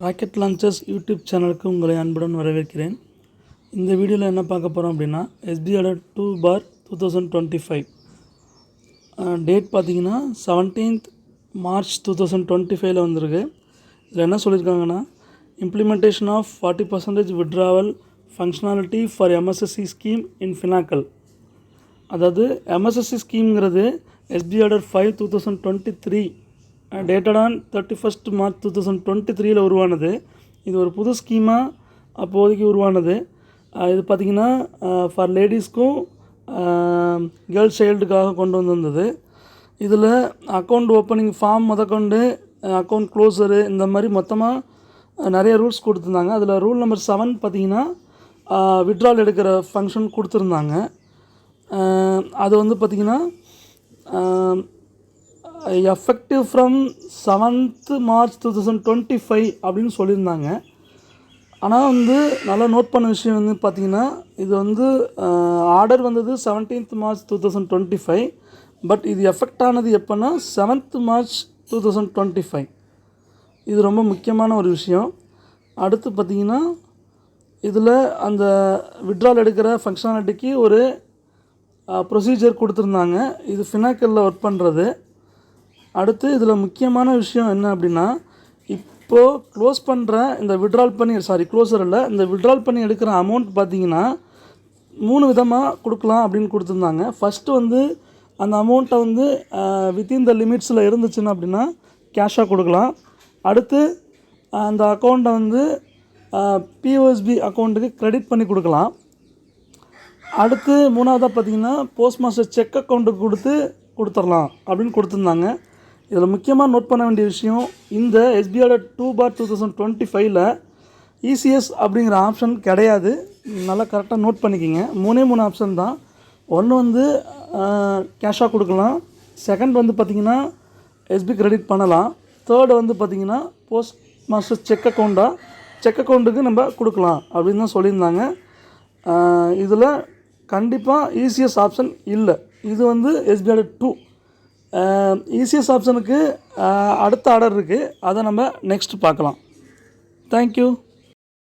Rocket launchers YouTube சேனலுக்கு உங்களை அன்புடன் வரவேற்கிறேன். இந்த வீடியோவில் என்ன பார்க்க போகிறோம் அப்படின்னா SBI Alert 2/2025 டேட் பார்த்தீங்கன்னா 17th March 2025 வந்திருக்கு. இதில் என்ன சொல்லியிருக்காங்கன்னா implementation of 40% withdrawal functionality for MSSC scheme in Finacle. அதாவது MSSC ஸ்கீம்ங்கிறது SBI Alert 5/2023 dated on 31st March 2023 உருவானது. இது ஒரு புது ஸ்கீமாக அப்போதைக்கு உருவானது. இது பார்த்திங்கன்னா ஃபார் லேடிஸ்க்கும் கேர்ள்ஸ் சைல்டுக்காக கொண்டு வந்திருந்தது. இதில் அக்கௌண்ட் ஓப்பனிங் ஃபார்ம் முதற்கொண்டு அக்கௌண்ட் க்ளோஸரு இந்த மாதிரி மொத்தமாக நிறைய ரூல்ஸ் கொடுத்துருந்தாங்க. அதில் ரூல் நம்பர் 7 பார்த்திங்கன்னா விட்ரால் எடுக்கிற ஃபங்க்ஷன் கொடுத்துருந்தாங்க. அது வந்து பார்த்திங்கன்னா எஃபெக்டிவ் ஃப்ரம் 7th March 2025 அப்படின்னு சொல்லியிருந்தாங்க. ஆனால் வந்து நல்லா நோட் பண்ண விஷயம் வந்து பார்த்திங்கன்னா இது வந்து ஆர்டர் வந்தது 17th March 2025. பட் இது எஃபெக்ட் ஆனது எப்போன்னா 7th March 2025. இது ரொம்ப முக்கியமான ஒரு விஷயம். அடுத்து பார்த்திங்கன்னா இதில் அந்த விட்ரால் எடுக்கிற ஃபங்க்ஷனாலிட்டிக்கு ஒரு ப்ரொசீஜர் கொடுத்துருந்தாங்க. இது ஃபினாக்கலில் ஒர்க் பண்ணுறது. அடுத்து இதில் முக்கியமான விஷயம் என்ன அப்படின்னா இப்போது க்ளோஸ் பண்ணுற இந்த க்ளோஸரில் இந்த விட்ரால் பண்ணி எடுக்கிற அமௌண்ட் பார்த்திங்கன்னா 3 விதமாக கொடுக்கலாம் அப்படின்னு கொடுத்துருந்தாங்க. ஃபஸ்ட்டு வந்து அந்த அமௌண்ட்டை வந்து வித்தின் த லிமிட்ஸில் இருந்துச்சுன்னா அப்படின்னா கேஷாக கொடுக்கலாம். அடுத்து அந்த அக்கௌண்ட்டை வந்து POSB அக்கௌண்ட்டுக்கு க்ரெடிட் பண்ணி கொடுக்கலாம். அடுத்து 3வதாக பார்த்திங்கன்னா போஸ்ட் மாஸ்டர் செக் அக்கௌண்ட்டுக்கு கொடுத்துடலாம் அப்படின்னு கொடுத்துருந்தாங்க. இதில் முக்கியமாக நோட் பண்ண வேண்டிய விஷயம் இந்த SBI Alert 2/2025 ECS அப்படிங்கிற ஆப்ஷன் கிடையாது. நல்லா கரெக்டாக நோட் பண்ணிக்கிங்க. 3 ஆப்ஷன் தான். ஒன்று வந்து கேஷாக கொடுக்கலாம். செகண்ட் வந்து பார்த்திங்கன்னா SB கிரெடிட் பண்ணலாம். தேர்டு வந்து பார்த்திங்கன்னா போஸ்ட் மாஸ்டர் செக் அக்கௌண்ட்டுக்கு நம்ம கொடுக்கலாம் அப்படின்னு தான் சொல்லியிருந்தாங்க. இதில் கண்டிப்பாக ECS ஆப்ஷன் இல்லை. இது வந்து SBI Alert 2. ECS ஆப்ஷனுக்கு அடுத்த ஆர்டர் இருக்குது. அதை நம்ம நெக்ஸ்ட் பார்க்கலாம். தேங்க்யூ.